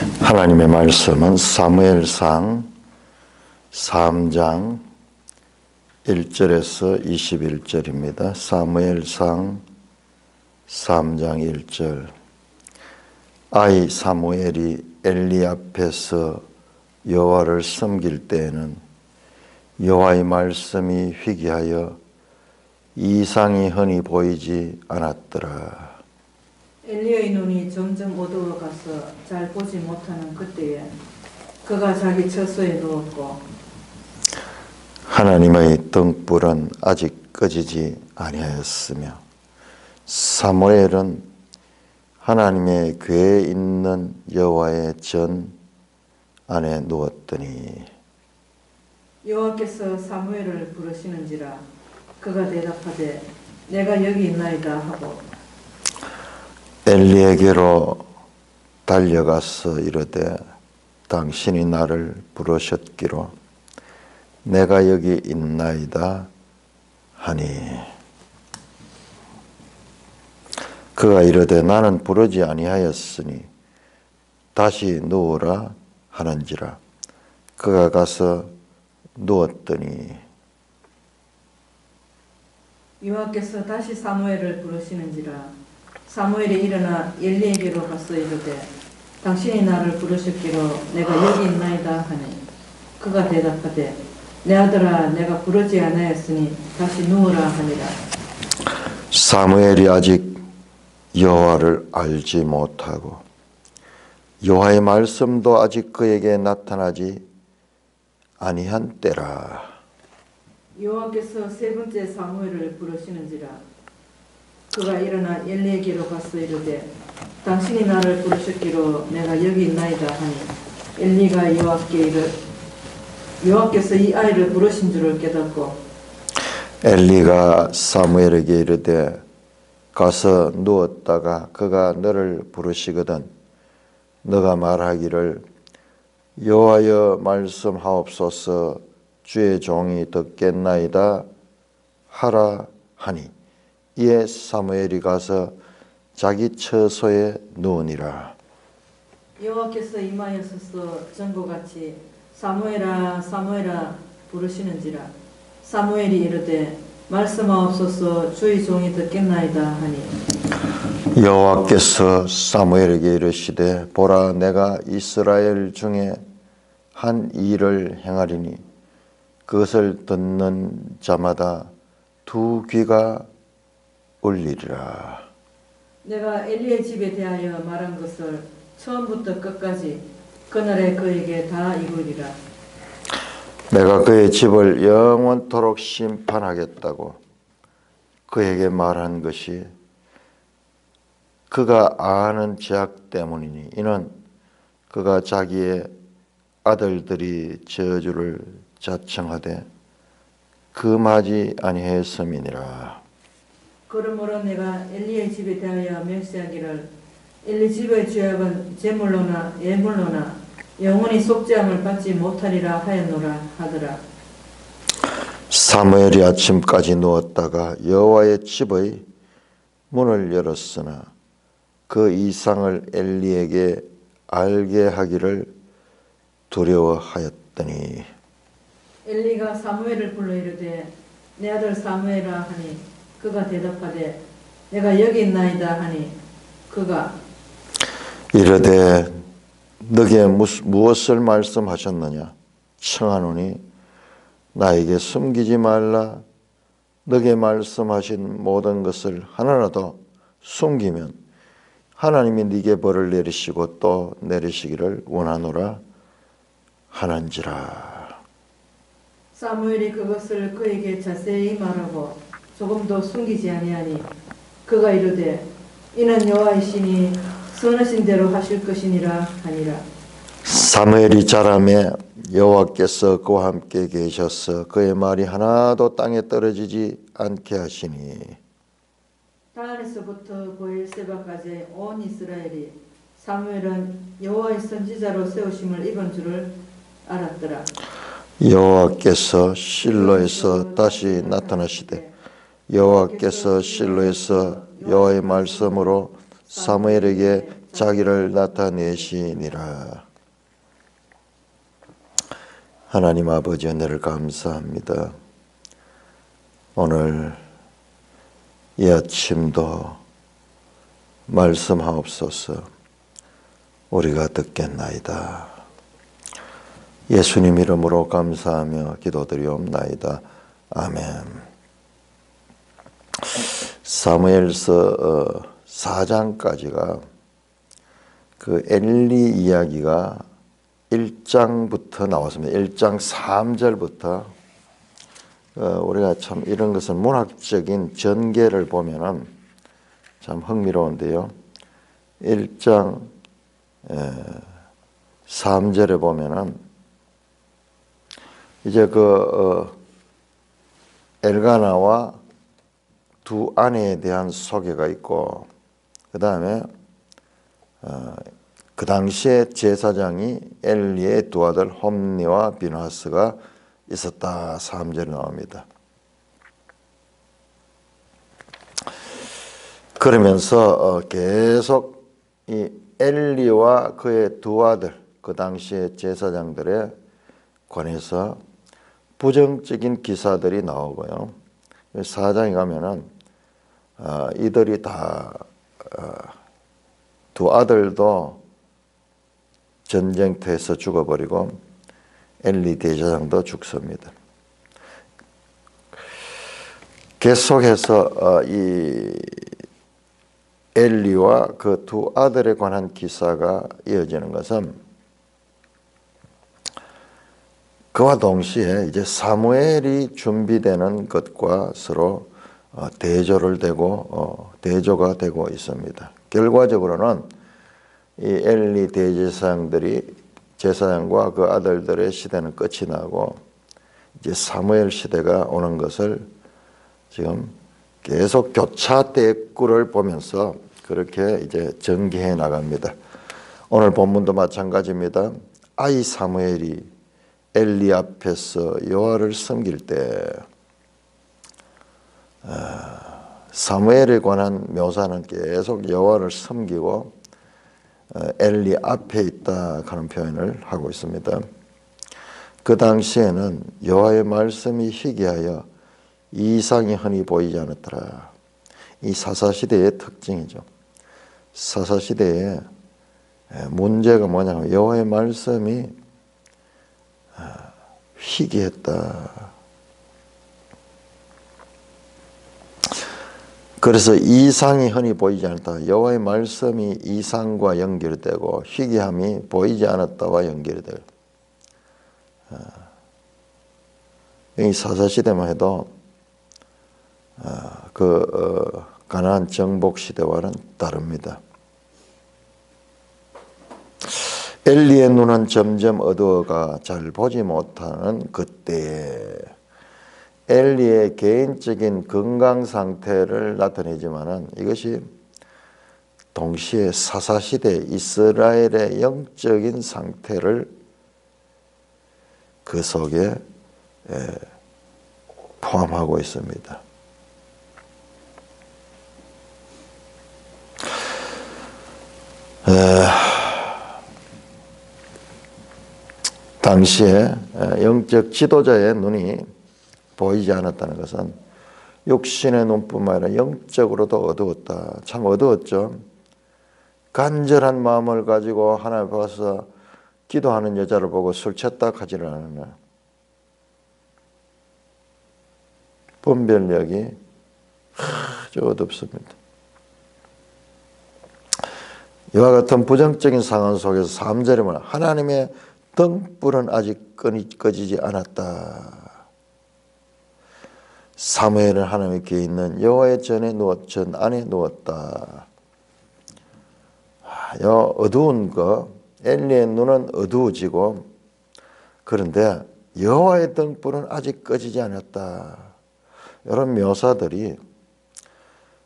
하나님의 말씀은 사무엘상 3장 1절에서 21절입니다. 사무엘상 3장 1절. 아이 사무엘이 엘리 앞에서 여호와를 섬길 때에는 여호와의 말씀이 희귀하여 이상이 흔히 보이지 않았더라. 엘리의 눈이 점점 어두워가서 잘 보지 못하는 그때에 그가 자기 처소에 누웠고 하나님의 등불은 아직 꺼지지 아니하였으며 사무엘은 하나님의 궤에 있는 여호와의 전 안에 누웠더니 여호와께서 사무엘을 부르시는지라 그가 대답하되 내가 여기 있나이다 하고 엘리에게로 달려가서 이르되 당신이 나를 부르셨기로 내가 여기 있나이다 하니 그가 이르되 나는 부르지 아니하였으니 다시 누우라 하는지라 그가 가서 누웠더니 여호와께서 다시 사무엘을 부르시는지라 사무엘이 일어나 엘리에게로 가서 이르되 당신이 나를 부르셨기로 내가 여기 있나이다 하니 그가 대답하되 내 아들아 내가 부르지 아니하였으니 다시 누우라 하니라. 사무엘이 아직 여호와를 알지 못하고 여호와의 말씀도 아직 그에게 나타나지 아니한 때라. 여호와께서 세 번째 사무엘을 부르시는지라 그가 일어나 엘리에게로 가서 이르되 당신이 나를 부르셨기로 내가 여기 있나이다 하니 엘리가 여호와께서 이 아이를 부르신 줄을 깨닫고 엘리가 사무엘에게 이르되 가서 누웠다가 그가 너를 부르시거든 너가 말하기를 여호와여 말씀하옵소서 주의 종이 듣겠나이다 하라 하니 이에 사무엘이 가서 자기 처소에 누우니라. 여호와께서 임하여서서 전과같이 사무엘아 사무엘아 부르시는지라 사무엘이 이르되 말씀하옵소서 주의 종이 듣겠나이다 하니 여호와께서 사무엘에게 이르시되 보라 내가 이스라엘 중에 한 일을 행하리니 그것을 듣는 자마다 두 귀가 울리리라. 내가 엘리의 집에 대하여 말한 것을 처음부터 끝까지 그날에 그에게 다 이루리라. 내가 그의 집을 영원토록 심판하겠다고 그에게 말한 것이 그가 아는 죄악 때문이니 이는 그가 자기의 아들들이 저주를 자청하되 금하지 아니하였음이니라. 그러므로 내가 엘리의 집에 대하여 멸시하기를 엘리 집의 죄악은 제물로나 예물로나 영원히 속죄함을 받지 못하리라 하였노라 하더라. 사무엘이 아침까지 누웠다가 여호와의 집의 문을 열었으나 그 이상을 엘리에게 알게 하기를 두려워하였더니 엘리가 사무엘을 불러 이르되 내 아들 사무엘아 하니 그가 대답하되 내가 여기 있나이다 하니 그가 이르되 너게 무엇을 말씀하셨느냐 청하노니 나에게 숨기지 말라 너게 말씀하신 모든 것을 하나라도 숨기면 하나님이 네게 벌을 내리시고 또 내리시기를 원하노라 하는지라. 사무엘이 그것을 그에게 자세히 말하고 조금도 숨기지 아니하니 그가 이르되 이는 여호와의 신이 선하신 대로 하실 것이니라 하니라. 사무엘이 자라매 여호와께서 그와 함께 계셔서 그의 말이 하나도 땅에 떨어지지 않게 하시니 다안에서부터 보엘세바까지 온 이스라엘이 사무엘은 여호와의 선지자로 세우심을 입은 줄을 알았더라. 여호와께서 실로에서 다시 나타나시되 여호와께서 실로에서 여호와의 말씀으로 사무엘에게 자기를 나타내시니라. 하나님 아버지 은혜를 감사합니다. 오늘 이 아침도 말씀하옵소서. 우리가 듣겠나이다. 예수님 이름으로 감사하며 기도드리옵나이다. 아멘. 사무엘서 4장까지가 그 엘리 이야기가 1장부터 나왔습니다. 1장 3절부터 우리가 참 이런 것은 문학적인 전개를 보면은 참 흥미로운데요. 1장 3절에 보면은 이제 엘가나와 두 아내에 대한 소개가 있고, 그 다음에 그 당시에 제사장이 엘리의 두 아들 홈니와 비느하스가 있었다. 3절에 나옵니다. 그러면서 계속 이 엘리와 그의 두 아들, 그 당시의 제사장들에 관해서 부정적인 기사들이 나오고요. 4장에 가면은 이들이 다 두 아들도 전쟁터에서 죽어버리고 엘리 대제사장도 죽습니다. 계속해서 이 엘리와 그 두 아들에 관한 기사가 이어지는 것은 그와 동시에 이제 사무엘이 준비되는 것과 서로 대조를 되고 대조가 되고 있습니다. 결과적으로는 이 엘리 대제사장들이 제사장과 그 아들들의 시대는 끝이 나고 이제 사무엘 시대가 오는 것을 지금 계속 교차 대꾸를 보면서 그렇게 이제 전개해 나갑니다. 오늘 본문도 마찬가지입니다. 아이 사무엘이 엘리 앞에서 여호와를 섬길 때 사무엘에 관한 묘사는 계속 여호와를 섬기고 엘리 앞에 있다 하는 표현을 하고 있습니다. 그 당시에는 여호와의 말씀이 희귀하여 이상이 흔히 보이지 않았더라. 이 사사시대의 특징이죠. 사사시대의 문제가 뭐냐면 여호와의 말씀이 희귀했다. 그래서 이상이 흔히 보이지 않았다. 여호와의 말씀이 이상과 연결되고 희귀함이 보이지 않았다와 연결돼요. 이 사사시대만 해도 가나안 정복 시대와는 다릅니다. 엘리의 눈은 점점 어두워가 잘 보지 못하는 그때에 엘리의 개인적인 건강 상태를 나타내지만은 이것이 동시에 사사시대 이스라엘의 영적인 상태를 그 속에 포함하고 있습니다. 당시에 영적 지도자의 눈이 보이지 않았다는 것은 육신의 눈뿐만 아니라 영적으로도 어두웠다. 참 어두웠죠. 간절한 마음을 가지고 하나님 앞에 와서 기도하는 여자를 보고 술 취했다 하지를 않으나 분별력이 아주 어둡습니다. 이와 같은 부정적인 상황 속에서 3절에 보면 하나님의 등불은 아직 꺼지지 않았다. 사무엘은 하나님의 궤에 있는 여호와의 전 안에 누웠다. 어두운 거, 엘리의 눈은 어두워지고 그런데 여호와의 등불은 아직 꺼지지 않았다. 이런 묘사들이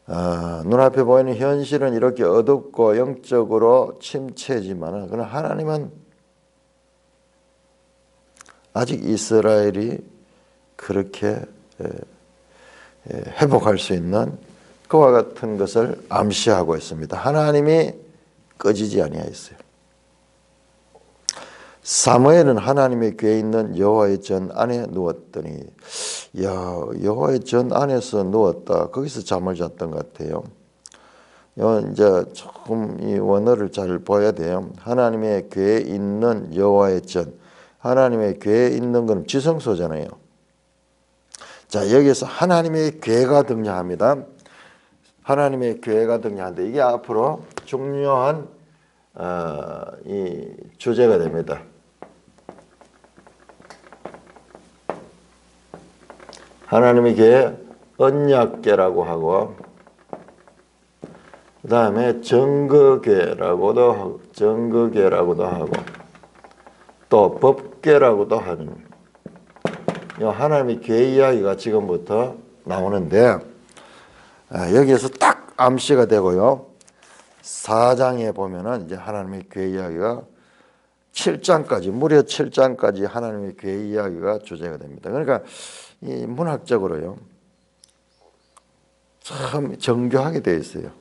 눈앞에 보이는 현실은 이렇게 어둡고 영적으로 침체지만 그러나 하나님은 아직 이스라엘이 그렇게 회복할 수 있는 그와 같은 것을 암시하고 있습니다. 하나님이 꺼지지 아니하였어요. 사무엘은 하나님의 궤에 있는 여호와의 전 안에 누웠더니, 여호와의 전 안에서 누웠다. 거기서 잠을 잤던 것 같아요. 이제 조금 이 원어를 잘 봐야 돼요. 하나님의 궤에 있는 여호와의 전, 하나님의 궤에 있는 건 지성소잖아요. 자, 여기서 하나님의 궤가 등장합니다. 하나님의 궤가 등장하는데 이게 앞으로 중요한 이 주제가 됩니다. 하나님의 궤 언약궤라고 하고, 그 다음에 정거궤라고도 하고, 또 법궤라고도 하는, 하나님의 궤 이야기가 지금부터 나오는데, 여기에서 딱 암시가 되고요. 4장에 보면은 이제 하나님의 궤 이야기가 7장까지, 무려 7장까지 하나님의 궤 이야기가 주제가 됩니다. 그러니까 이 문학적으로요, 참 정교하게 되어 있어요.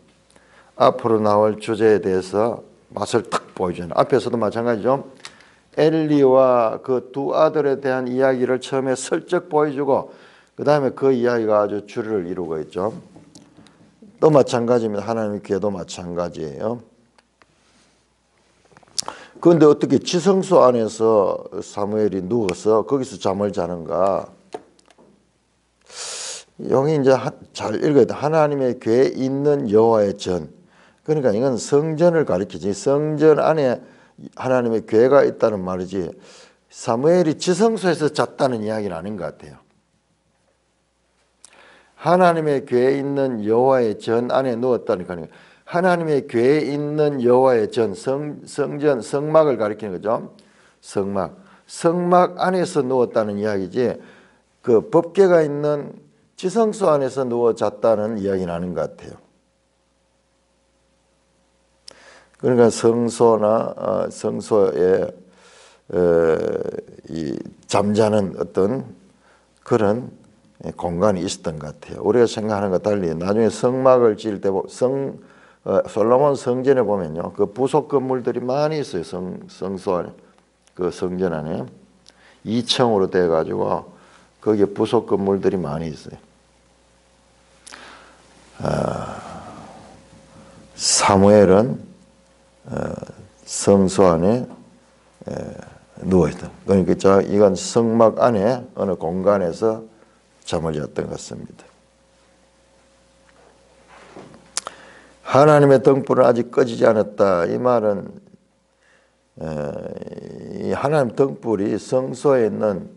앞으로 나올 주제에 대해서 맛을 딱 보여주는, 앞에서도 마찬가지죠. 엘리와 그 두 아들에 대한 이야기를 처음에 슬쩍 보여주고, 그 다음에 그 이야기가 아주 줄을 이루고 있죠. 또 마찬가지입니다. 하나님의 궤도 마찬가지예요. 그런데 어떻게 지성소 안에서 사무엘이 누워서 거기서 잠을 자는가? 여기 이제 잘 읽어야 돼. 하나님의 궤에 있는 여호와의 전. 그러니까 이건 성전을 가리키지, 성전 안에 하나님의 궤가 있다는 말이지, 사무엘이 지성소에서 잤다는 이야기는 아닌 것 같아요. 하나님의 궤에 있는 여호와의 전 안에 누웠다니까요. 하나님의 궤에 있는 여호와의 전, 성전, 성막을 가리키는 거죠. 성막 안에서 누웠다는 이야기지, 그 법궤가 있는 지성소 안에서 누워 잤다는 이야기는 아닌 것 같아요. 그러니까 성소에 이 잠자는 어떤 그런 공간이 있었던 것 같아요. 우리가 생각하는 것과 달리 나중에 성막을 지을 때 솔로몬 성전에 보면요, 그 부속 건물들이 많이 있어요. 성소 안에, 그 성전 안에 2층으로 돼 가지고 거기에 부속 건물들이 많이 있어요. 사무엘은 성소 안에 누워있다. 그러니까 이건 성막 안에 어느 공간에서 잠을 잤던 것 같습니다. 하나님의 등불은 아직 꺼지지 않았다. 이 말은 이 하나님 등불이 성소에 있는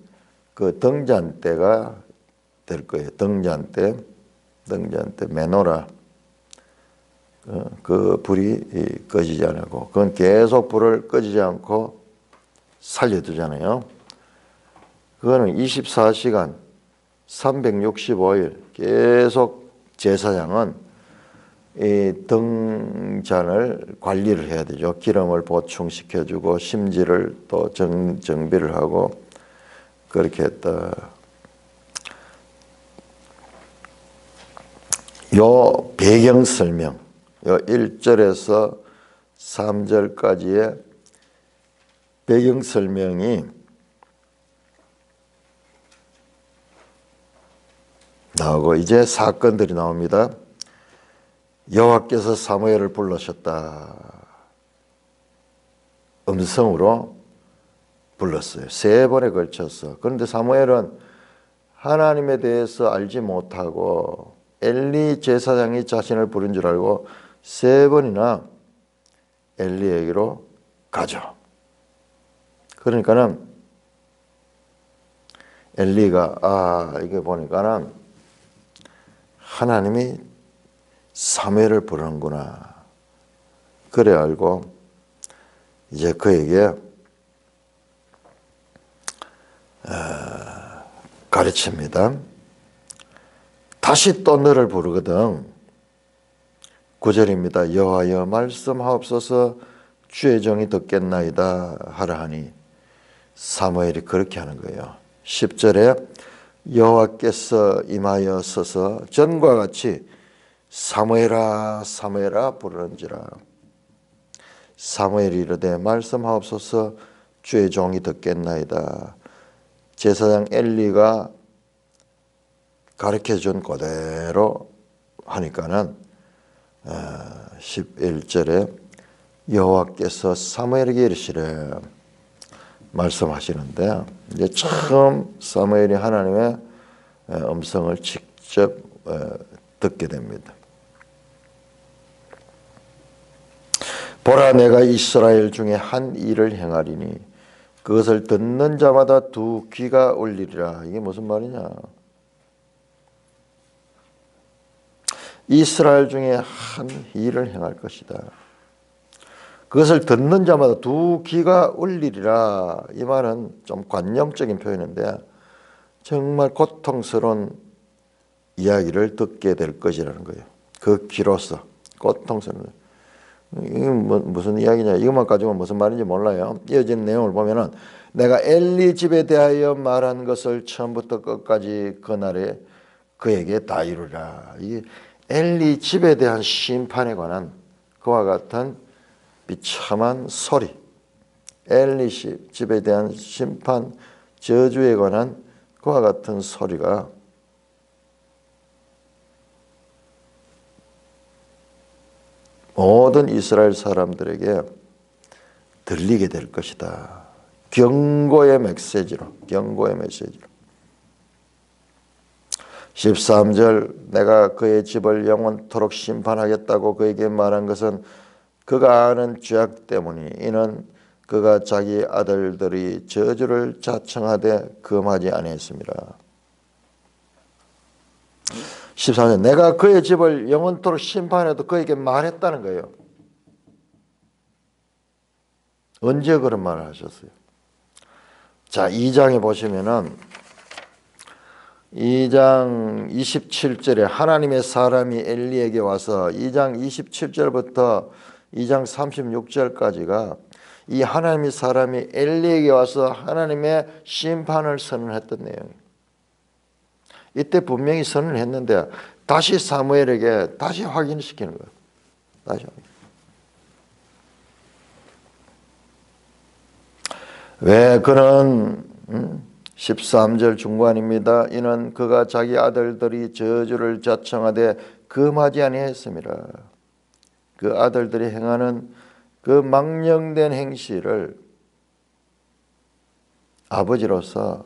그 등잔대가 될 거예요. 등잔대 메노라. 그 불이 꺼지지 않고, 그건 계속 불을 꺼지지 않고 살려두잖아요. 그거는 24시간 365일 계속 제사장은 이 등잔을 관리를 해야 되죠. 기름을 보충시켜주고 심지를 또 정비를 하고 그렇게 했다. 요 배경 설명, 요 1절에서 3절까지의 배경 설명이 나오고 이제 사건들이 나옵니다. 여호와께서 사무엘을 불러셨다. 음성으로 불렀어요. 3번에 걸쳐서. 그런데 사무엘은 하나님에 대해서 알지 못하고 엘리 제사장이 자신을 부른 줄 알고 3번이나 엘리에게로 가죠. 그러니까는 엘리가 이게 보니까는 하나님이 사무엘을 부르는구나. 그래 알고 이제 그에게 가르칩니다. 다시 또 너를 부르거든. 9절입니다. 여호와여 말씀하옵소서 주의 종이 듣겠나이다 하라 하니 사무엘이 그렇게 하는 거예요. 10절에 여호와께서 임하여 서서 전과 같이 사무엘아 사무엘아 부르는지라. 사무엘이 이르되 말씀하옵소서 주의 종이 듣겠나이다. 제사장 엘리가 가르쳐준 그대로 하니까는 11절에 여호와께서 사무엘에게 이르시되 말씀하시는데 이제 처음 사무엘이 하나님의 음성을 직접 듣게 됩니다. 보라 내가 이스라엘 중에 한 일을 행하리니 그것을 듣는 자마다 두 귀가 울리리라. 이게 무슨 말이냐? 이스라엘 중에 한 일을 행할 것이다. 그것을 듣는 자마다 두 귀가 울리리라. 이 말은 좀 관념적인 표현인데 정말 고통스러운 이야기를 듣게 될 것이라는 거예요. 그 귀로서 고통스러운. 이게 무슨 이야기냐? 이것만 가지고 무슨 말인지 몰라요. 이어지는 내용을 보면은 내가 엘리 집에 대하여 말한 것을 처음부터 끝까지 그날에 그에게 다 이루리라. 이게 엘리 집에 대한 심판에 관한 그와 같은 비참한 소리, 엘리 집에 대한 심판, 저주에 관한 그와 같은 소리가 모든 이스라엘 사람들에게 들리게 될 것이다. 경고의 메시지로. 13절 내가 그의 집을 영원토록 심판하겠다고 그에게 말한 것은 그가 아는 죄악 때문이 이는 그가 자기 아들들이 저주를 자청하되 금하지 아니했습니다. 14절 내가 그의 집을 영원토록 심판해도 그에게 말했다는 거예요. 언제 그런 말을 하셨어요? 자, 2장에 보시면은 2장 27절에 하나님의 사람이 엘리에게 와서 2장 27절부터 2장 36절까지가 이 하나님의 사람이 엘리에게 와서 하나님의 심판을 선언했던 내용이에요. 이때 분명히 선언을 했는데 다시 사무엘에게 다시 확인시키는 거예요. 다시 확인. 왜 그는 13절 중간입니다. 이는 그가 자기 아들들이 저주를 자청하되 금하지 아니했습니다. 그 아들들이 행하는 그 망령된 행실을 아버지로서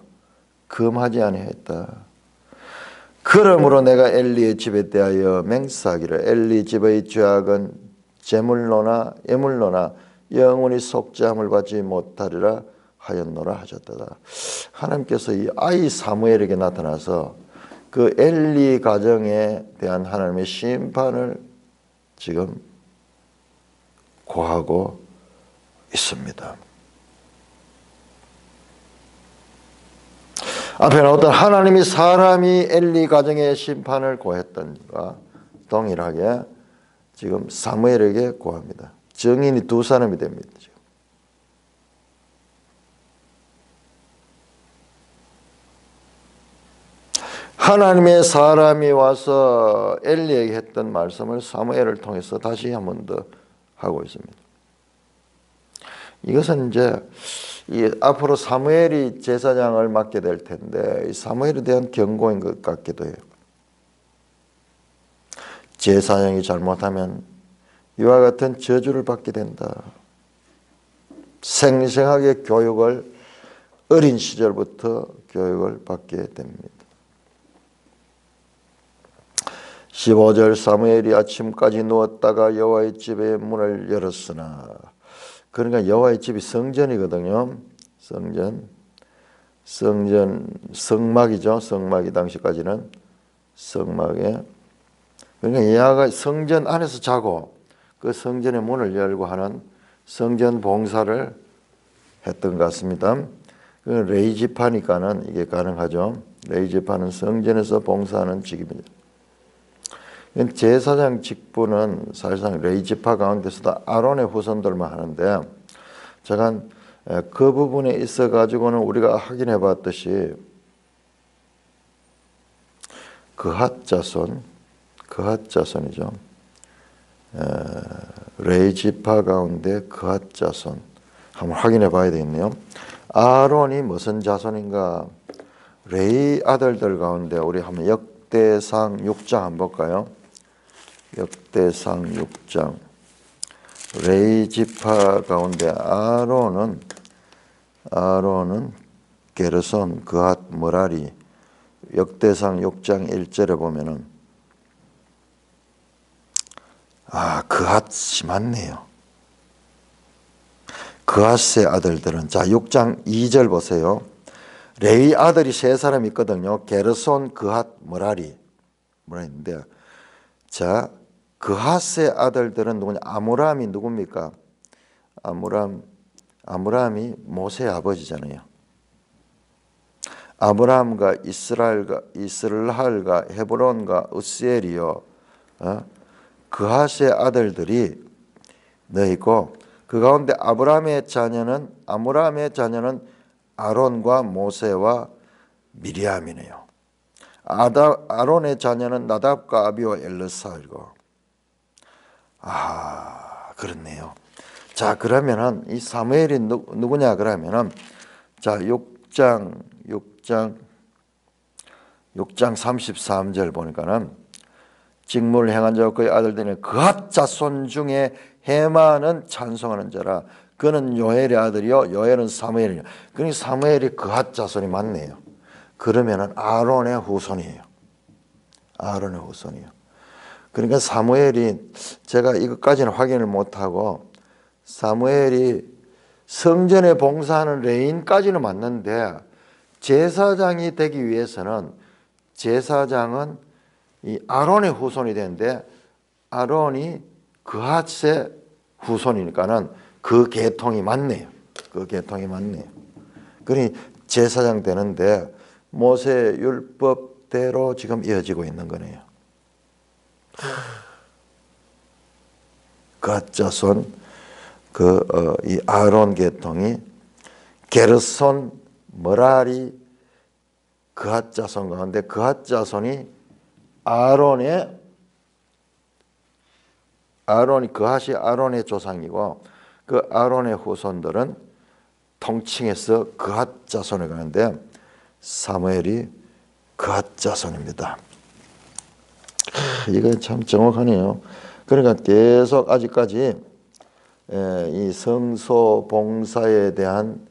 금하지 아니했다. 그러므로 내가 엘리의 집에 대하여 맹세하기를 엘리 집의 죄악은 제물로나 예물로나 영원히 속죄함을 받지 못하리라 하였노라 하셨다. 하나님께서 이 아이 사무엘에게 나타나서 그 엘리 가정에 대한 하나님의 심판을 지금 고하고 있습니다. 앞에 나왔던 하나님이 사람이 엘리 가정의 심판을 고했던과 동일하게 지금 사무엘에게 고합니다. 증인이 두 사람이 됩니다. 지금. 하나님의 사람이 와서 엘리에게 했던 말씀을 사무엘을 통해서 다시 한 번 더 하고 있습니다. 이것은 이제 앞으로 사무엘이 제사장을 맡게 될 텐데 사무엘에 대한 경고인 것 같기도 해요. 제사장이 잘못하면 이와 같은 저주를 받게 된다. 생생하게 교육을 어린 시절부터 교육을 받게 됩니다. 15절 사무엘이 아침까지 누웠다가 여호와의 집의 문을 열었으나 그러니까 여호와의 집이 성전이거든요. 성막이죠. 성막이 당시까지는 성막에 그러니까 예하가 성전 안에서 자고 그 성전의 문을 열고 하는 성전 봉사를 했던 것 같습니다. 레위 지파니까는 이게 가능하죠. 레위 지파는 성전에서 봉사하는 직입니다. 제사장 직분은 사실상 레위 지파 가운데서도 아론의 후손들만 하는데 제가 그 부분에 있어 가지고는 우리가 확인해 봤듯이 그핫 자손이죠. 레위 지파 가운데 그앗 자손 한번 확인해 봐야 되겠네요. 아론이 무슨 자손인가? 레위 아들들 가운데 우리 한번 역대상 6장 한번 볼까요? 역대상 6장. 레위 지파 가운데 아론은 게르손, 그앗, 머라리. 역대상 6장 1절에 보면은 그앗이 많네요. 그앗의 아들들은 자 6장 2절 보세요. 레위 아들이 세 사람 있거든요. 게르손, 그앗, 머라리인데 자 그앗의 아들들은 누구냐? 아므람이 누굽니까? 아므람이 모세의 아버지잖아요. 아브라함과 이스라엘과 헤브론과 으스엘이요. 그앗의 아들들이 너희고 그 가운데 아므람의 자녀는 아론과 모세와 미리암이네요. 아론의 자녀는 나답과 아비와 엘르사이고. 그렇네요. 자, 그러면은 이 사무엘이 누구냐 그러면은 자, 6장 33절 보니까는 직무를 행한 자와 그의 아들들은 그앗 자손 중에 헤만은 찬송하는 자라. 그는 요엘의 아들이요 요엘은 사무엘이요. 그러니 사무엘이 그앗 자손이 맞네요. 그러면은 아론의 후손이에요. 그러니까 사무엘이 제가 이것까지는 확인을 못하고 사무엘이 성전에 봉사하는 레인까지는 맞는데 제사장이 되기 위해서는 제사장은 이 아론의 후손이 되는데 아론이 그앗의 후손이니까는 그 계통이 맞네요. 그러니 제사장 되는데 모세 율법대로 지금 이어지고 있는 거네요. 그앗 자손 이 아론 계통이 게르손, 머라리, 그앗 자손 가운데 그앗 자손이 그앗이 아론의 조상이고 그 아론의 후손들은 통칭해서 그앗 자손에 가는데 사무엘이 그앗 자손입니다. 이거 참 정확하네요. 그러니까 계속 아직까지 이 성소 봉사에 대한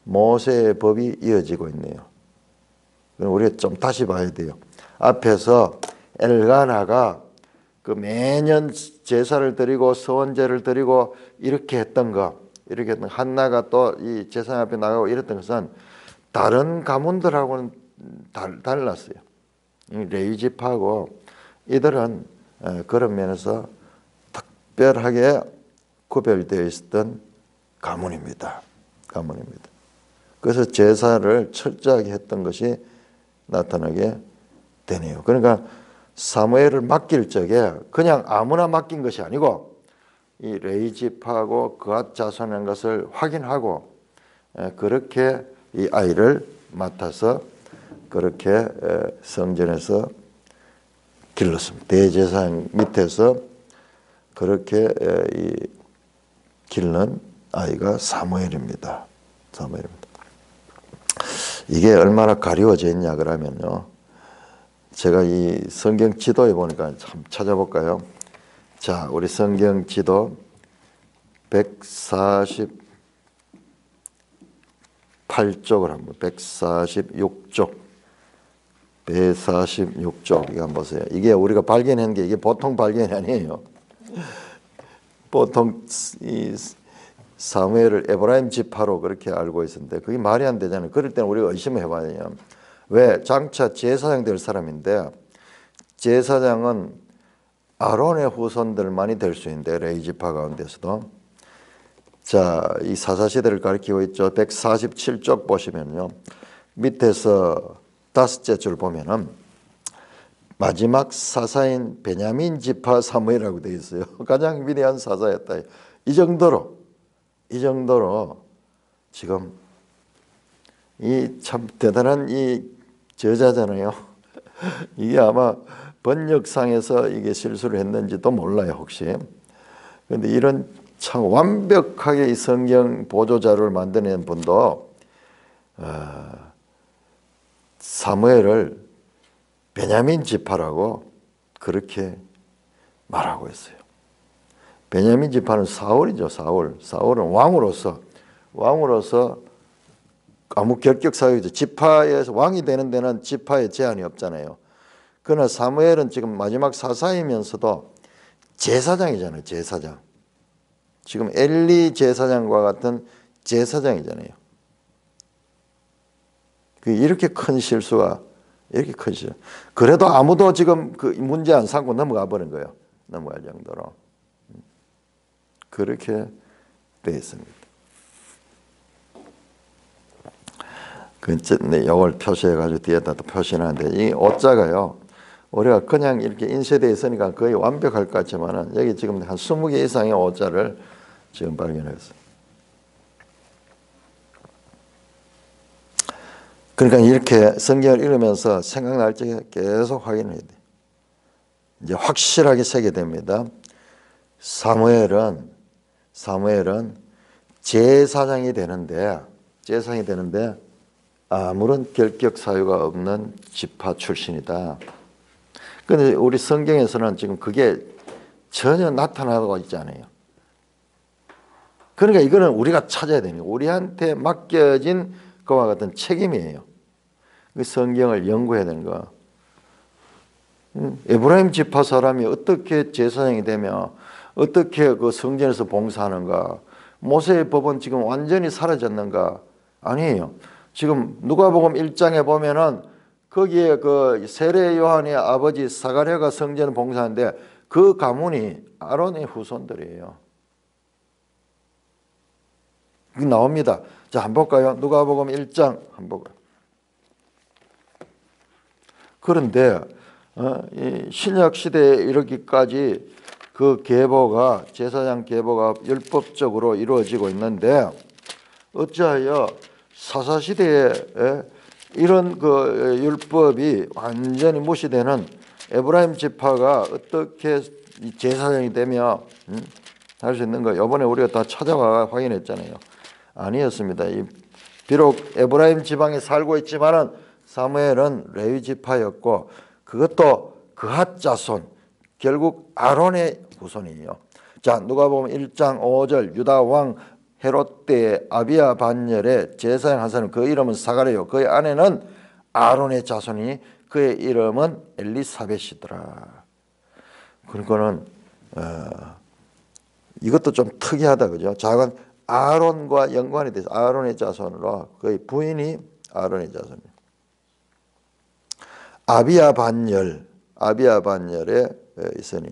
모세의 법이 이어지고 있네요. 우리가 좀 다시 봐야 돼요. 앞에서 엘가나가 그 매년 제사를 드리고 서원제를 드리고 이렇게 했던 한나가 또 이 제사 앞에 나가고 이랬던 것은 다른 가문들하고는 달랐어요. 레위 지파하고 이들은 그런 면에서 특별하게 구별되어 있었던 가문입니다. 그래서 제사를 철저하게 했던 것이 나타나게 되네요. 그러니까 사무엘을 맡길 적에 그냥 아무나 맡긴 것이 아니고 이 레위 지파하고 그앗 자손인 것을 확인하고 그렇게 이 아이를 맡아서 그렇게 성전에서 길렀습니다. 대제사장 밑에서 그렇게 길른 아이가 사무엘입니다. 이게 얼마나 가리워져 있냐 그러면요. 제가 이 성경 지도에 보니까 참 찾아볼까요? 자, 우리 성경 지도 148쪽을 한번 146쪽 이거 한번 보세요. 이게 우리가 발견한 게 이게 보통 발견이 아니에요. 보통 이 사무엘을 에브라임 지파로 그렇게 알고 있었는데 그게 말이 안 되잖아요. 그럴 때는 우리가 의심을 해봐야 돼요. 왜? 장차 제사장 될 사람인데 제사장은 아론의 후손들만이 될 수 있는데 레위 지파 가운데서도 자, 이 사사시대를 가리키고 있죠. 147쪽 보시면요. 밑에서 5째 줄 보면은 마지막 사사인 베냐민 지파 사무엘이라고 되어 있어요. 가장 위대한 사사였다. 이 정도로 지금 이 참 대단한 이 저자잖아요. 이게 아마 번역상에서 이게 실수를 했는지도 몰라요, 혹시. 그런데 이런 참 완벽하게 이 성경 보조 자료를 만드는 분도 사무엘을 베냐민 지파라고 그렇게 말하고 있어요. 베냐민 지파는 사울이죠. 사울은 왕으로서 아무 결격 사유죠. 지파에서 왕이 되는 데는 지파에 제한이 없잖아요. 그러나 사무엘은 지금 마지막 사사이면서도 제사장이잖아요. 제사장. 지금 엘리 제사장과 같은 제사장이잖아요. 이렇게 큰 실수가 그래도 아무도 지금 그 문제 안 삼고 넘어가 버린 거예요. 넘어갈 정도로 그렇게 돼 있습니다. 이걸 표시해가지고 뒤에다 또 표시하는데 이 오자가요. 우리가 그냥 이렇게 인쇄되어 있으니까 거의 완벽할 것 같지만은 여기 지금 한 20개 이상의 오자를 지금 발견했어요. 그러니까 이렇게 성경을 읽으면서 생각날 적에 계속 확인해야 돼. 이제 확실하게 세게 됩니다. 사무엘은 제사장이 되는데 아무런 결격 사유가 없는 지파 출신이다. 그런데 우리 성경에서는 지금 그게 전혀 나타나고 있지 않아요. 그러니까 이거는 우리가 찾아야 됩니다. 우리한테 맡겨진 그와 같은 책임이에요. 그 성경을 연구해야 되는 거. 에브라임 지파 사람이 어떻게 제사장이 되며 어떻게 그 성전에서 봉사하는가? 모세의 법은 지금 완전히 사라졌는가? 아니에요. 지금 누가복음 1장에 보면은 거기에 그 세례 요한의 아버지 사가랴가 성전 봉사하는데 그 가문이 아론의 후손들이에요. 이게 나옵니다. 자, 한번 볼까요? 누가복음 1장 한번 볼까요? 그런데 이 신약 시대에 이르기까지 그 계보가 제사장 계보가 율법적으로 이루어지고 있는데 어찌하여 사사 시대에 이런 그 율법이 완전히 무시되는 에브라임 지파가 어떻게 제사장이 되며 할 수 있는 거? 이번에 우리가 다 찾아와 확인했잖아요. 아니었습니다. 비록 에브라임 지방에 살고 있지만은 사무엘은 레위 지파였고 그것도 그핫 자손, 결국 아론의 후손이에요. 자, 누가복음 1장 5절 유다 왕 헤롯 때의 아비야 반열의 제사장 한 사람, 그 이름은 사가랴요. 그의 아내는 아론의 자손이니 그의 이름은 엘리사벳이더라. 그러니까는 이것도 좀 특이하다, 그죠? 작은 아론과 연관이 돼서 아론의 자손으로 그의 부인이 아론의 자손이에요. 아비야 반열에 있으니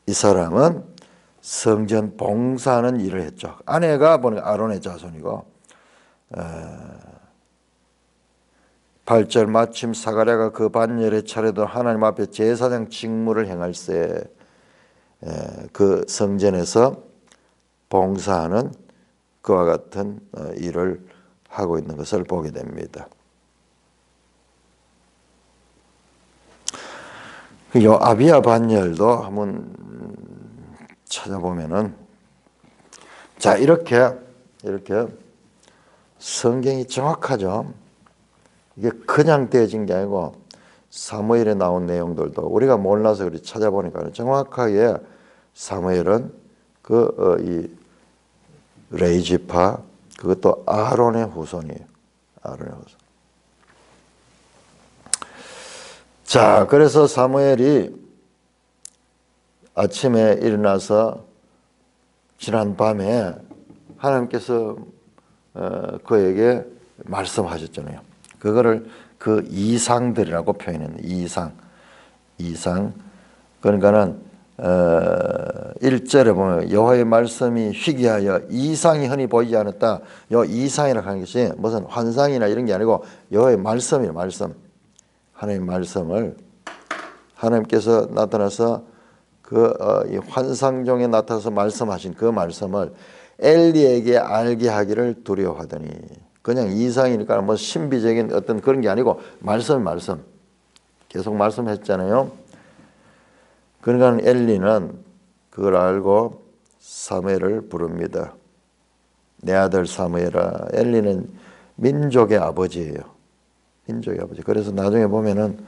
이 사람은 성전 봉사하는 일을 했죠. 아내가 보니까 아론의 자손이고 8절 마침 사가랴가 그 반열의 차례도 하나님 앞에 제사장 직무를 행할세 그 성전에서 봉사하는 그와 같은 일을 하고 있는 것을 보게 됩니다. 이 아비야 반열도 한번 찾아보면은 자 이렇게 성경이 정확하죠. 이게 그냥 떼어진 게 아니고 사무엘에 나온 내용들도 우리가 몰라서 그렇게 찾아보니까 정확하게 사무엘은 이 레위 지파 그것도 아론의 후손이에요. 아론의 후손. 자, 그래서 사무엘이 아침에 일어나서 지난 밤에 하나님께서 그에게 말씀하셨잖아요. 그거를 그 이상들이라고 표현했는데 이상. 그러니까는 1절에 보면 여호와의 말씀이 희귀하여 이상이 흔히 보이지 않았다. 요 이상이라고 하는 것이 무슨 환상이나 이런 게 아니고 여호와의 말씀이에요. 말씀. 하나님의 말씀을 하나님께서 나타나서 이 환상 중에 나타나서 말씀하신 그 말씀을 엘리에게 알게 하기를 두려워하더니 그냥 이상이니까 뭐 신비적인 어떤 그런 게 아니고 말씀 계속 말씀했잖아요. 그러니까 엘리는 그걸 알고 사무엘을 부릅니다. 내 아들 사무엘아. 엘리는 민족의 아버지예요. 민족의 아버지. 그래서 나중에 보면은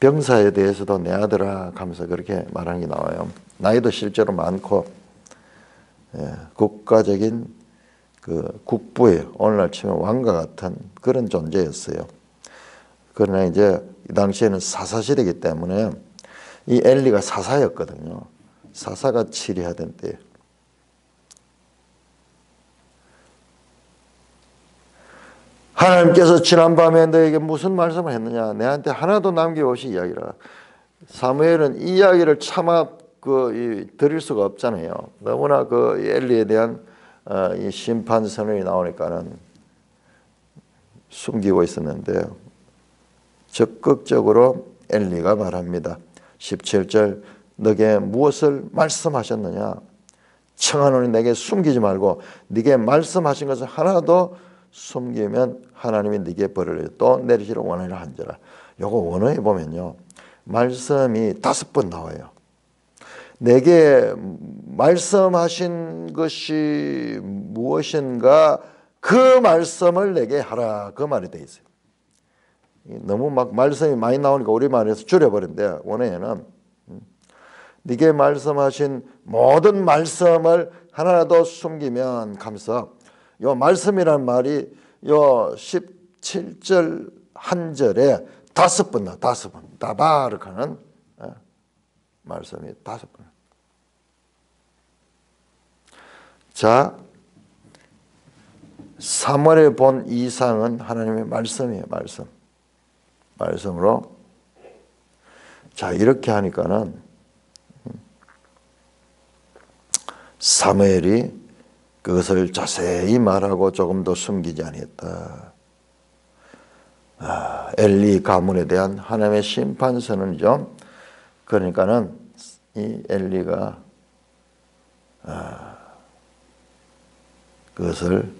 병사에 대해서도 내 아들아 하면서 그렇게 말하는 게 나와요. 나이도 실제로 많고 국가적인 그 국부예요. 오늘날 치면 왕과 같은 그런 존재였어요. 그러나 이제 이 당시에는 사사시대이기 때문에 이 엘리가 사사였거든요. 사사가 치리하던 때. 하나님께서 지난밤에 너에게 무슨 말씀을 했느냐? 내한테 하나도 남김없이 이야기라. 사무엘은 이 이야기를 차마 드릴 수가 없잖아요. 너무나 그 엘리에 대한 이 심판 선언이 나오니까는 숨기고 있었는데 적극적으로 엘리가 말합니다. 17절 너게 무엇을 말씀하셨느냐? 청하노니 내게 숨기지 말고 네게 말씀하신 것을 하나도 숨기면 하나님이 네게 벌을 또 내리시러 원하리라 한지라. 요거 원어에 보면요. 말씀이 5번 나와요. 내게 말씀하신 것이 무엇인가 그 말씀을 내게 하라. 그 말이 돼 있어요. 너무 막 말씀이 많이 나오니까 우리말에서 줄여버린데 원어에는 네게 말씀하신 모든 말씀을 하나라도 숨기면 하면서 요 말씀이란 말이 요 17절 한 절에 5번 나 5번 다바르카는 말씀이 5번. 자, 사무엘에 본 이상은 하나님의 말씀이에요. 말씀으로. 자, 이렇게 하니까는 사무엘이 그것을 자세히 말하고 조금 더 숨기지 아니했다. 엘리 가문에 대한 하나님의 심판 선언이죠. 그러니까는 이 엘리가 그것을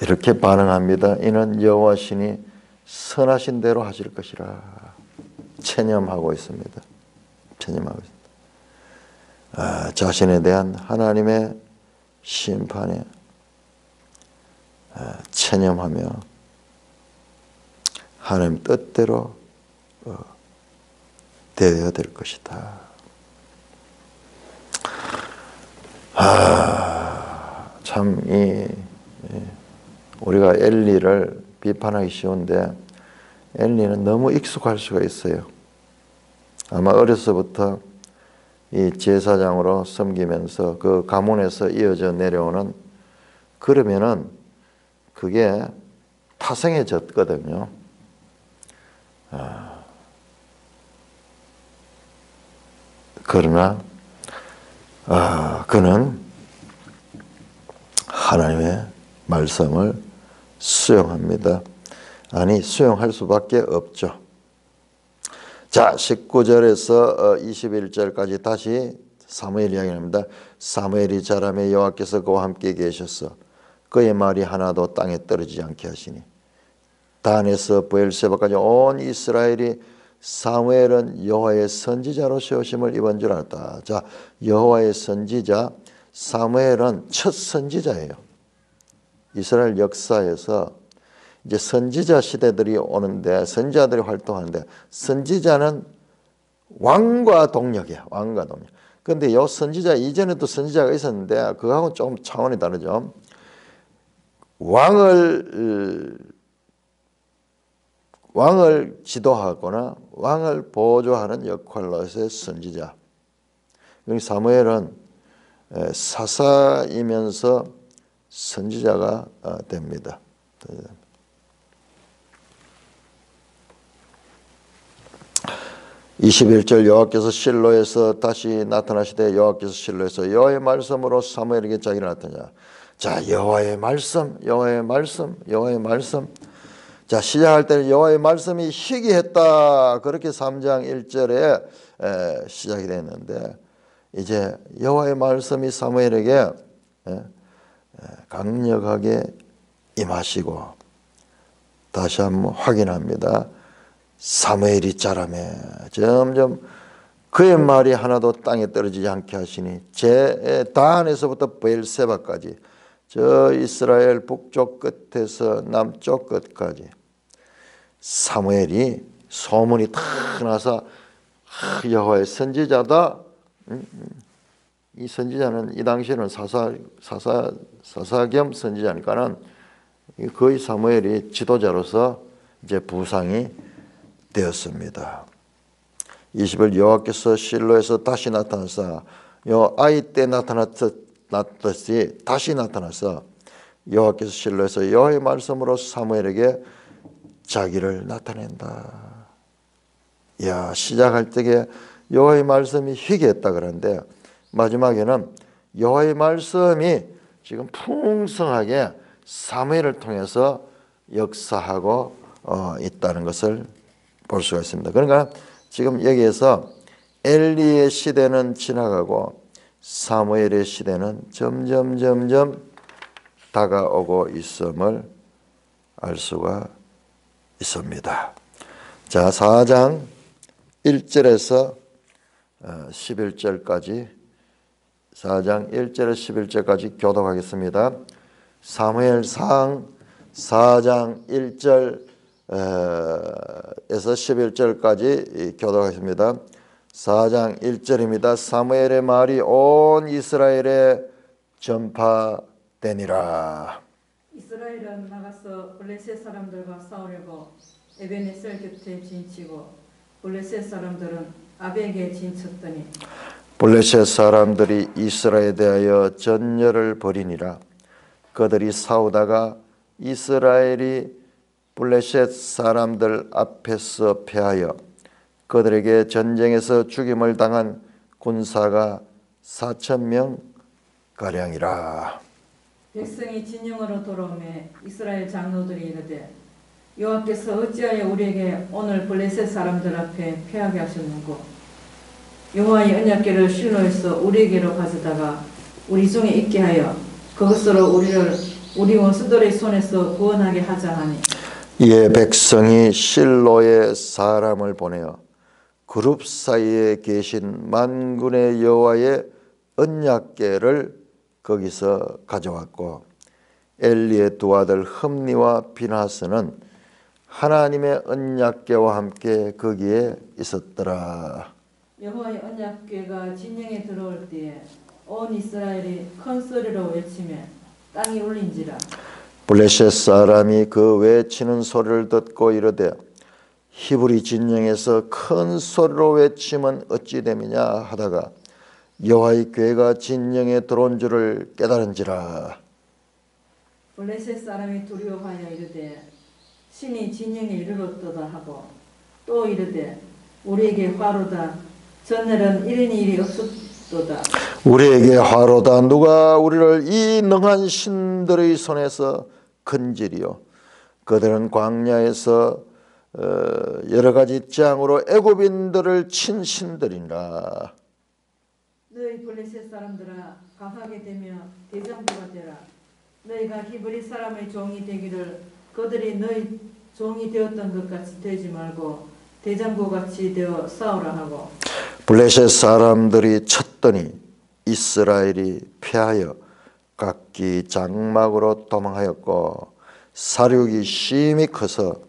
이렇게 반응합니다. 이는 여호와 신이 선하신 대로 하실 것이라 체념하고 있습니다. 체념하고 있습니다. 자신에 대한 하나님의 심판에 체념하며 하나님 뜻대로 되어야 될 것이다. 참 우리가 엘리를 비판하기 쉬운데 엘리는 너무 익숙할 수가 있어요. 아마 어려서부터 이 제사장으로 섬기면서 그 가문에서 이어져 내려오는 그러면은 그게 타성해졌거든요. 그러나 그는 하나님의 말씀을 수용합니다. 아니 수용할 수밖에 없죠. 자, 19절에서 21절까지 다시 사무엘 이야기합니다. 사무엘이 자라매 여호와께서 그와 함께 계셨어. 그의 말이 하나도 땅에 떨어지지 않게 하시니 단에서 브엘세바까지 온 이스라엘이 사무엘은 여호와의 선지자로 세우심을 입은 줄 알았다. 자, 여호와의 선지자 사무엘은 첫 선지자예요. 이스라엘 역사에서 이제 선지자 시대들이 오는데 선지자들이 활동하는데 선지자는 왕과 동력이야. 왕과 동력. 그런데 이 선지자 이전에도 선지자가 있었는데 그거하고는 조금 차원이 다르죠. 왕을 지도하거나 왕을 보조하는 역할로서의 선지자. 사무엘은 사사이면서 선지자가 됩니다. 21절 여호와께서 실로에서 다시 나타나시되 여호와께서 실로에서 여호와의 말씀으로 사무엘에게 자기를 나타내자. 자, 여호와의 말씀. 자, 시작할 때는 여호와의 말씀이 희귀했다. 그렇게 3장 1절에 시작이 됐는데 이제 여호와의 말씀이 사무엘에게 강력하게 임하시고 다시 한번 확인합니다. 사무엘이 자라매 점점 그의 말이 하나도 땅에 떨어지지 않게 하시니 제 다한에서부터 베엘세바까지 저 이스라엘 북쪽 끝에서 남쪽 끝까지 사무엘이 소문이 다 나서 여호와의 선지자다. 이 선지자는 이 당시에는 사사 겸 선지자니까는 거의 사무엘이 지도자로서 이제 부상이 되었습니다. 20일 여호와께서 실로에서 다시 나타나사 요 아이 때 나타났듯이 다시 나타나서 여호와께서 실로에서 여호와의 말씀으로 사무엘에게 자기를 나타낸다. 야, 시작할 때에 여호와의 말씀이 희귀했다 그러는데 마지막에는 여호와의 말씀이 지금 풍성하게 사무엘을 통해서 역사하고 있다는 것을 볼 수가 있습니다. 그러니까 지금 여기에서 엘리의 시대는 지나가고 사무엘의 시대는 점점 다가오고 있음을 알 수가 있습니다. 자, 4장 1절에서 11절까지 4장 1절에서 11절까지 교독하겠습니다. 사무엘상 4장 1절에서 11절까지 교독하겠습니다. 4장 1절입니다. 사무엘의 말이 온 이스라엘에 전파되니라. 이스라엘은 나가서 블레셋 사람들과 싸우려고 에베네셀 곁에 진치고 블레셋 사람들은 아벡에 진쳤더니 블레셋 사람들이 이스라엘에 대하여 전열을 벌이니라. 그들이 싸우다가 이스라엘이 블레셋 사람들 앞에서 패하여 그들에게 전쟁에서 죽임을 당한 군사가 4,000명 가량이라. 백성이 진영으로 돌아오매 이스라엘 장로들이 이르되 여호와께서 어찌하여 우리에게 오늘 블레셋 사람들 앞에 패하게 하셨는고 여호와의 언약궤를 실로에서 우리에게로 가져다가 우리 중에 있게 하여 그것으로 우리를 우리 원수들의 손에서 구원하게 하자 하니 이에 백성이 실로에 사람을 보내어 그룹 사이에 계신 만군의 여호와의 언약궤를 거기서 가져왔고 엘리의 두 아들 흠니와 비나스는 하나님의 언약궤와 함께 거기에 있었더라. 여호와의 언약궤가 진영에 들어올 때에 온 이스라엘이 큰 소리로 외치며 땅이 울린지라. 블레셋 사람이 그 외치는 소리를 듣고 이르되 히브리 진영에서 큰 소리로 외치면 어찌 됨이냐 하다가 여호와의 궤가 진영에 들어온 줄을 깨달은지라. 블레셋 사람이 두려워하여 이르되 신이 진영에 이르렀도다 하고 또 이르되 우리에게 화로다 전날은 이런 일이 없었도다. 우리에게 화로다. 누가 우리를 이 능한 신들의 손에서 건지리요. 그들은 광야에서 여러 가지 재앙으로 애굽인들을 친 신들이라. 너희 블레셋 사람들아 강하게 되며 대장부가 되라. 너희가 히브리 사람의 종이 되기를 그들이 너희 종이 되었던 것 같이 되지 말고 대장부같이 되어 싸우라 하고 블레셋 사람들이 쳤더니 이스라엘이 패하여 각기 장막으로 도망하였고 사륙이 심히 커서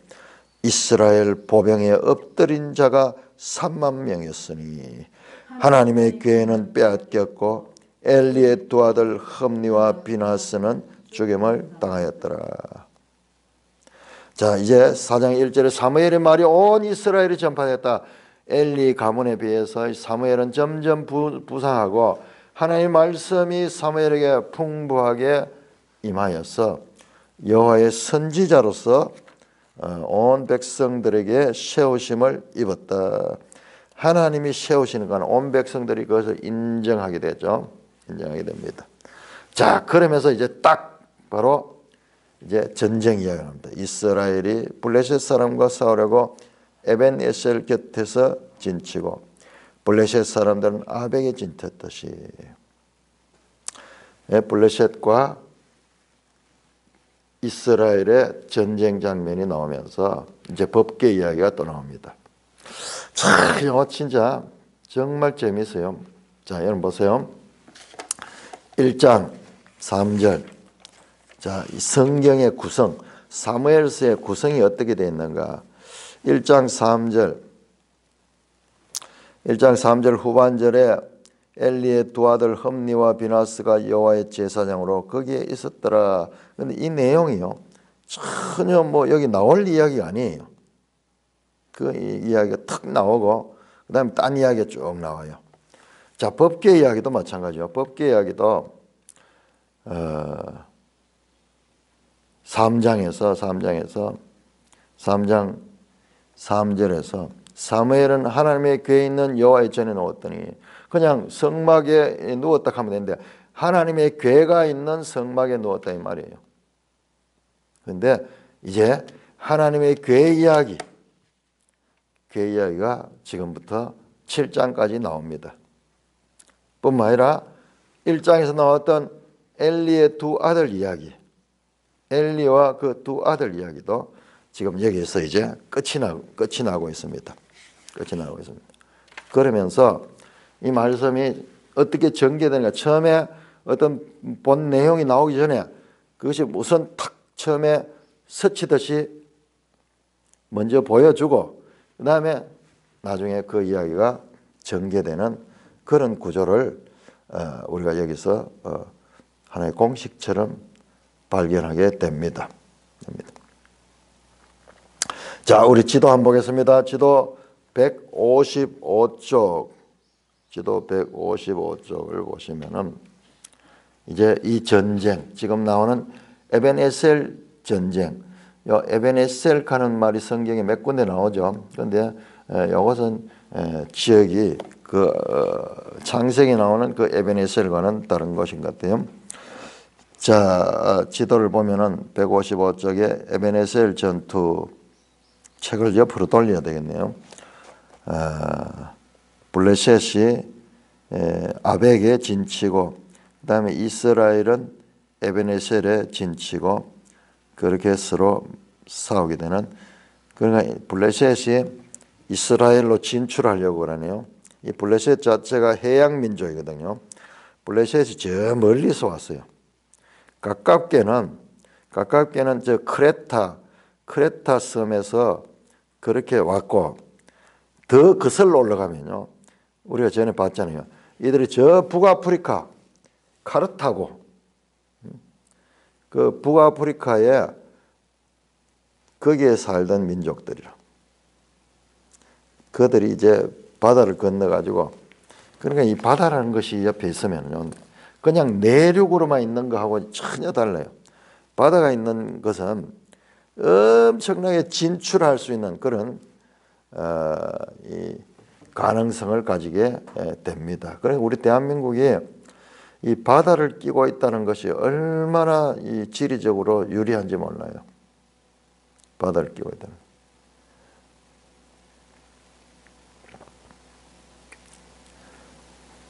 이스라엘 보병에 엎드린 자가 3만 명이었으니 하나님의 궤는 빼앗겼고 엘리의 두 아들 흠니와 비나스는 죽임을 당하였더라. 자, 이제 4장 1절에 사무엘의 말이 온 이스라엘이 전파됐다. 엘리 가문에 비해서 사무엘은 점점 부상하고 하나님의 말씀이 사무엘에게 풍부하게 임하여서 여호와의 선지자로서 온 백성들에게 세우심을 입었다. 하나님이 세우시는 건 온 백성들이 그것을 인정하게 되죠. 인정하게 됩니다. 자, 그러면서 이제 딱 바로 이제 전쟁 이야기를 합니다. 이스라엘이 블레셋 사람과 싸우려고 에벤에셀 곁에서 진치고 블레셋 사람들은 아벡에 진쳤듯이 블레셋과 이스라엘의 전쟁 장면이 나오면서 이제 법궤 이야기가 또 나옵니다. 참, 영화 진짜 정말 재미있어요. 자, 여러분 보세요. 1장 3절. 자, 이 성경의 구성, 사무엘서의 구성이 어떻게 되어 있는가? 1장 3절 후반절에 엘리의 두 아들 험니와 비나스가 여호와의 제사장으로 거기에 있었더라. 근데 이 내용이요, 전혀 뭐 여기 나올 이야기가 아니에요. 그 이야기가 탁 나오고 그 다음에 딴 이야기가 쭉 나와요. 자, 법궤 이야기도 마찬가지요. 법궤 이야기도 3장 3절에서 사무엘은 하나님의 궤에 있는 여호와의 전에 누웠더니, 그냥 성막에 누웠다 하면 되는데 하나님의 궤가 있는 성막에 누웠다 이 말이에요. 그런데 이제 하나님의 궤 이야기가 지금부터 7장까지 나옵니다. 뿐만 아니라 1장에서 나왔던 엘리의 두 아들 이야기, 엘리와 그 두 아들 이야기도 지금 여기에서 이제 끝이 나고 있습니다. 그러면서 이 말씀이 어떻게 전개되는가, 처음에 어떤 본 내용이 나오기 전에 그것이 우선 탁 처음에 스치듯이 먼저 보여주고 그 다음에 나중에 그 이야기가 전개되는 그런 구조를 우리가 여기서 하나의 공식처럼 발견하게 됩니다. 자, 우리 지도 한번 보겠습니다. 지도 155쪽, 지도 155쪽을 보시면은 이제 이 전쟁, 지금 나오는 에벤에셀 전쟁, 요 에벤에셀 가는 말이 성경에 몇 군데 나오죠. 그런데 이것은 지역이 그 창세기 나오는 그 에벤에셀과는 다른 것인 것 같아요. 자, 지도를 보면은 155쪽에 에벤에셀 전투, 책을 옆으로 돌려야 되겠네요. 블레셋이 아벡에 진치고 그 다음에 이스라엘은 에벤에셀에 진치고 그렇게 서로 싸우게 되는, 그러니까 블레셋이 이스라엘로 진출하려고 그러네요. 이 블레셋 자체가 해양 민족이거든요. 블레셋이 저 멀리서 왔어요. 가깝게는 저 크레타 섬에서 그렇게 왔고, 더 거슬러 올라가면요, 우리가 전에 봤잖아요. 이들이 저 북아프리카 카르타고, 그 북아프리카에 거기에 살던 민족들이라. 그들이 이제 바다를 건너가지고, 그러니까 이 바다라는 것이 옆에 있으면요, 그냥 내륙으로만 있는 거하고 전혀 달라요. 바다가 있는 것은 엄청나게 진출할 수 있는 그런 이 가능성을 가지게 됩니다. 그래서 우리 대한민국이 이 바다를 끼고 있다는 것이 얼마나 이 지리적으로 유리한지 몰라요. 바다를 끼고 있다는.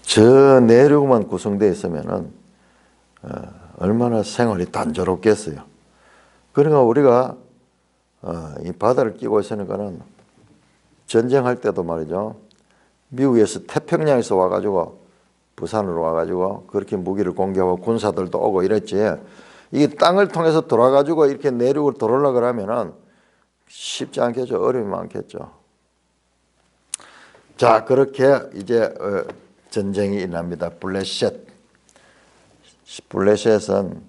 저 내륙만 구성되어 있으면은 얼마나 생활이 단조롭겠어요. 그러니까 우리가 이 바다를 끼고 있으니까는 전쟁할 때도 말이죠, 미국에서 태평양에서 와가지고 부산으로 와가지고 그렇게 무기를 공격하고 군사들도 오고 이랬지, 이게 땅을 통해서 돌아가지고 이렇게 내륙으로 들어오려고 그러면은 쉽지 않겠죠. 어려움이 많겠죠. 자, 그렇게 이제 전쟁이 일어납니다. 블레셋은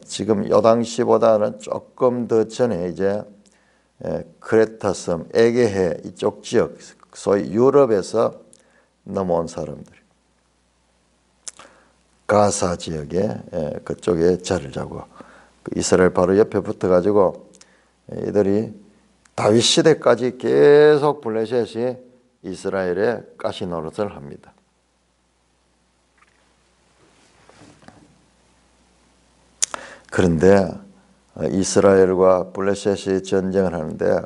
지금 요 당시보다는 조금 더 전에 이제 크레타섬, 에게해 이쪽 지역, 소위 유럽에서 넘어온 사람들, 가사 지역에 그쪽에 자리를 잡고 이스라엘 바로 옆에 붙어가지고 이들이 다윗 시대까지 계속 블레셋이 이스라엘의 가시 노릇을 합니다. 그런데 이스라엘과 블레셋이 전쟁을 하는데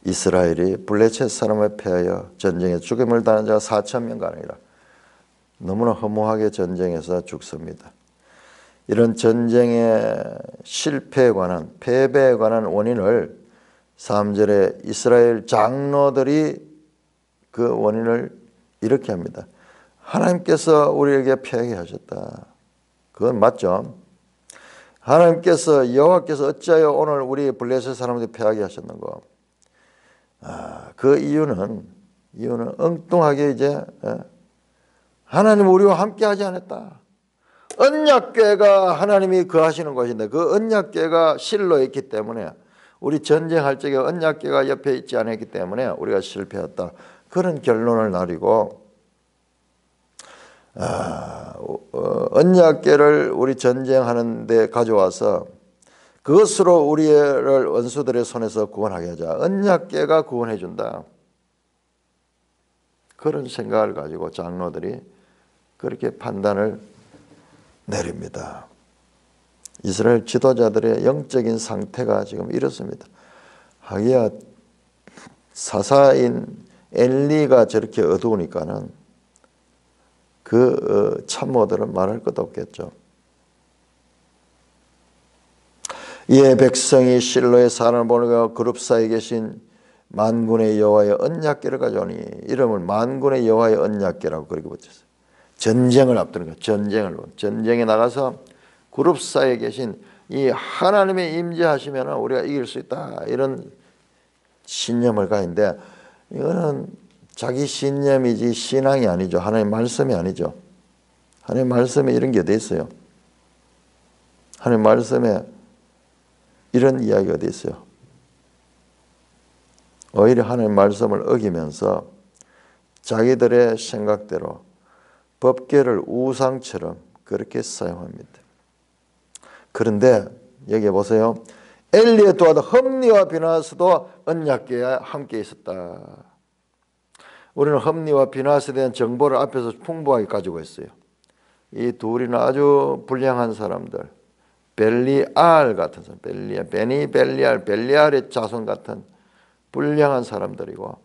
이스라엘이 블레셋 사람을 패하여 전쟁에 죽임을 당한 자가 4,000명가 아니라 너무나 허무하게 전쟁에서 죽습니다. 이런 전쟁의 실패에 관한, 패배에 관한 원인을 3절에 이스라엘 장로들이 그 원인을 이렇게 합니다. 하나님께서 우리에게 패하게 하셨다. 그건 맞죠. 하나님께서 여호와께서 어찌하여 오늘 우리 블레셋 사람들이 패하게 하셨는가? 그 이유는 엉뚱하게 이제 하나님 우리와 함께 하지 않았다. 언약궤가 하나님이 거하시는 곳인데 그 언약궤가 실로에 있기 때문에 우리 전쟁할 적에 언약궤가 옆에 있지 않았기 때문에 우리가 실패했다. 그런 결론을 내리고 언약궤를 우리 전쟁하는 데 가져와서 그것으로 우리를 원수들의 손에서 구원하게 하자. 언약궤가 구원해 준다. 그런 생각을 가지고 장로들이 그렇게 판단을 내립니다. 이스라엘 지도자들의 영적인 상태가 지금 이렇습니다. 하기야 사사인 엘리가 저렇게 어두우니까는 그 참모들은 말할 것도 없겠죠. 이에 백성이 실로의 사람을 보내고 그룹 사이에 계신 만군의 여호와의 언약궤를 가져오니 이름을 만군의 여호와의 언약궤라고 그렇게 붙였어요. 전쟁을 앞두는 거예요. 전쟁에 나가서 그룹 사이에 계신 이 하나님의 임재하시면 우리가 이길 수 있다. 이런 신념을 가는데 이거는 자기 신념이지 신앙이 아니죠. 하나님 말씀이 아니죠. 하나님 말씀에 이런 게 어디 있어요? 하나님 말씀에 이런 이야기가 어디 있어요? 오히려 하나님 말씀을 어기면서 자기들의 생각대로 법궤를 우상처럼 그렇게 사용합니다. 그런데 여기 보세요. 엘리의 또 아들 험리와 비나스도 언약궤에 함께 있었다. 우리는 험리와 비나스에 대한 정보를 앞에서 풍부하게 가지고 있어요. 이 둘이는 아주 불량한 사람들, 벨리알 같은 사람, 벨리알의 자손 같은 불량한 사람들이고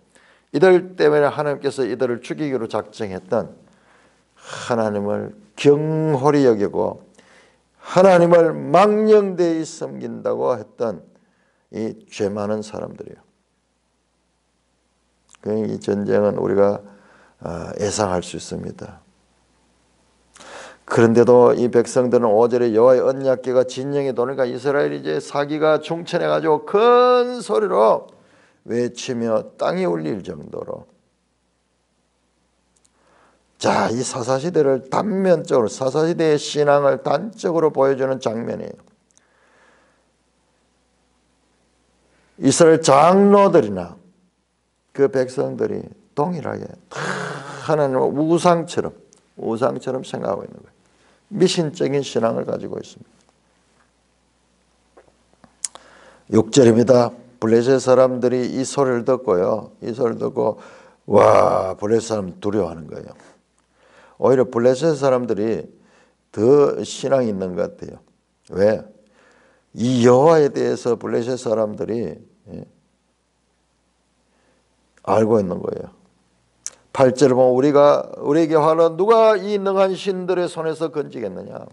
이들 때문에 하나님께서 이들을 죽이기로 작정했던 하나님을 경홀히 여기고 하나님을 망령되이 섬긴다고 했던 이 죄 많은 사람들이에요. 이 전쟁은 우리가 예상할 수 있습니다. 그런데도 이 백성들은 5절에 여호와의 언약궤가 진영에 도니까 이스라엘이 이제 사기가 중천해 가지고 큰 소리로 외치며 땅이 울릴 정도로 자, 이 사사시대를 단면적으로 사사시대의 신앙을 단적으로 보여주는 장면이에요. 이스라엘 장로들이나 그 백성들이 동일하게 하나님을 우상처럼 생각하고 있는 거예요. 미신적인 신앙을 가지고 있습니다. 6절입니다. 블레셋 사람들이 이 소리를 듣고요. 이 소리를 듣고 와, 블레셋 사람 두려워하는 거예요. 오히려 블레셋 사람들이 더 신앙이 있는 것 같아요. 왜? 이 여호와에 대해서 블레셋 사람들이 알고 있는 거예요. 8절을 보면 우리에게 화는 누가 이 능한 신들의 손에서 건지겠느냐.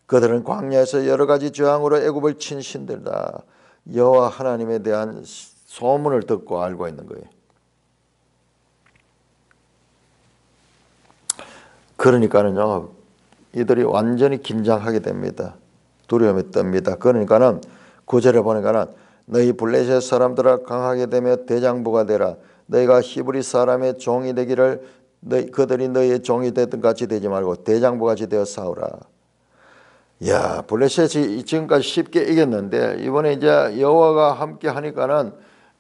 그들은 광야에서 여러 가지 재앙으로 애굽을 친 신들다. 여호와 하나님에 대한 소문을 듣고 알고 있는 거예요. 그러니까는요, 이들이 완전히 긴장하게 됩니다. 두려움에 떱니다. 그러니까는 9절에 보니까는 너희 블레셋 사람들아 강하게 되며 대장부가 되라. 너희가 히브리 사람의 종이 되기를 그들이 너희의 종이 되던 같이 되지 말고 대장부 같이 되어 싸우라. 야, 블레셋이 지금까지 쉽게 이겼는데 이번에 이제 여호와가 함께 하니까는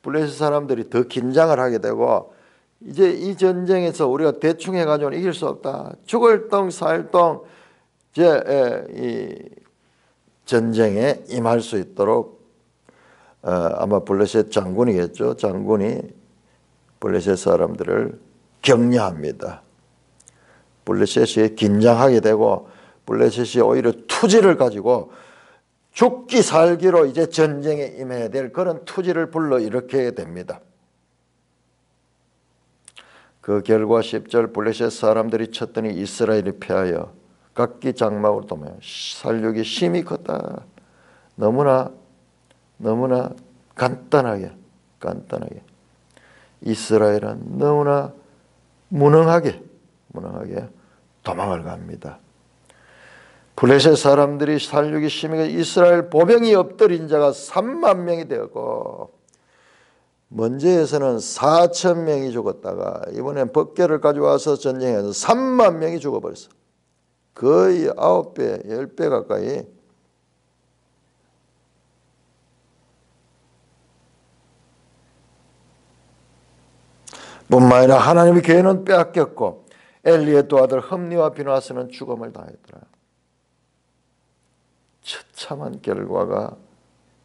블레셋 사람들이 더 긴장을 하게 되고 이제 이 전쟁에서 우리가 대충 해가지고는 이길 수 없다. 죽을 똥 살 똥 이제 이 전쟁에 임할 수 있도록 아마 블레셋 장군이겠죠. 장군이 블레셋 사람들을 격려합니다. 블레셋이 긴장하게 되고 블레셋이 오히려 투지를 가지고 죽기 살기로 이제 전쟁에 임해야 될 그런 투지를 불러일으켜야 됩니다. 그 결과 10절 블레셋 사람들이 쳤더니 이스라엘이 패하여 각기 장막으로 도매요. 살육이 심히 컸다. 너무나 간단하게 이스라엘은 너무나 무능하게 도망을 갑니다. 블레셋 사람들이 살육이 심히 이스라엘 보병이 엎드린 자가 3만 명이 되었고, 먼저에서는 4천 명이 죽었다가 이번엔 법궤를 가져와서 전쟁해서 3만 명이 죽어버렸어. 거의 9배, 10배 가까이. 뿐만 아니라 하나님의 계획은 빼앗겼고 엘리의 두 아들 흠니와 비나스는 죽음을 당했더라. 처참한 결과가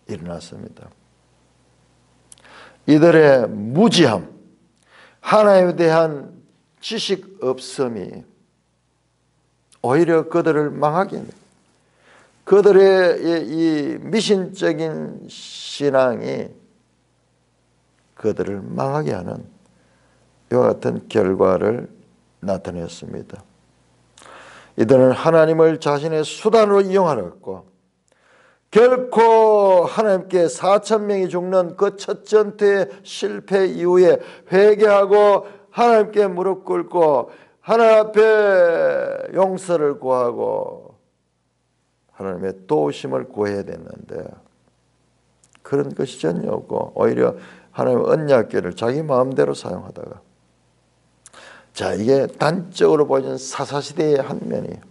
일어났습니다. 이들의 무지함, 하나님에 대한 지식 없음이 오히려 그들을 망하게 합니다. 그들의 이 미신적인 신앙이 그들을 망하게 하는 이와 같은 결과를 나타냈습니다. 이들은 하나님을 자신의 수단으로 이용하였고 결코 하나님께 4천 명이 죽는 그 첫 전투의 실패 이후에 회개하고 하나님께 무릎 꿇고 하나님 앞에 용서를 구하고 하나님의 도우심을 구해야 됐는데 그런 것이 전혀 없고 오히려 하나님의 언약궤를 자기 마음대로 사용하다가, 자, 이게 단적으로 보여진 사사시대의 한 면이에요.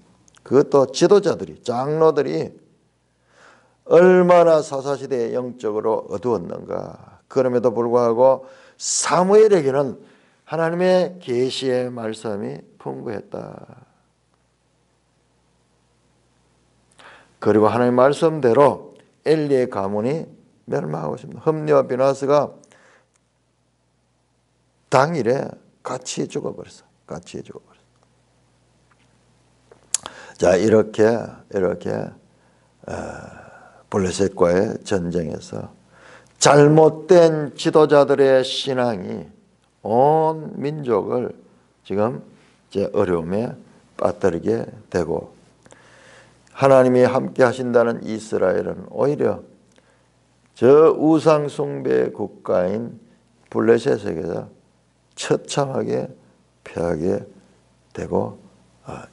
그것도 지도자들이, 장로들이 얼마나 사사시대에 영적으로 어두웠는가. 그럼에도 불구하고 사무엘에게는 하나님의 계시의 말씀이 풍부했다. 그리고 하나님의 말씀대로 엘리의 가문이 멸망하고 있습니다. 흠니와 비나스가 당일에 같이 죽어버렸어. 자, 이렇게 블레셋과의 전쟁에서 잘못된 지도자들의 신앙이 온 민족을 지금 이제 어려움에 빠뜨리게 되고, 하나님이 함께 하신다는 이스라엘은 오히려 저 우상 숭배 국가인 블레셋에게서 처참하게 패하게 되고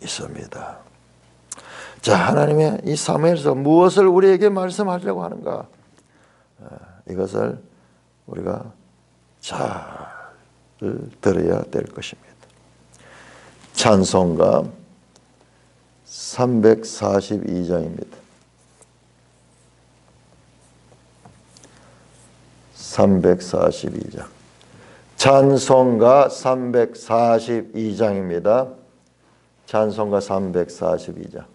있습니다. 자, 하나님의 이 사무엘서 무엇을 우리에게 말씀하려고 하는가? 이것을 우리가 잘 들어야 될 것입니다. 찬송가 342장입니다. 342장. 찬송가 342장입니다. 찬송가 342장.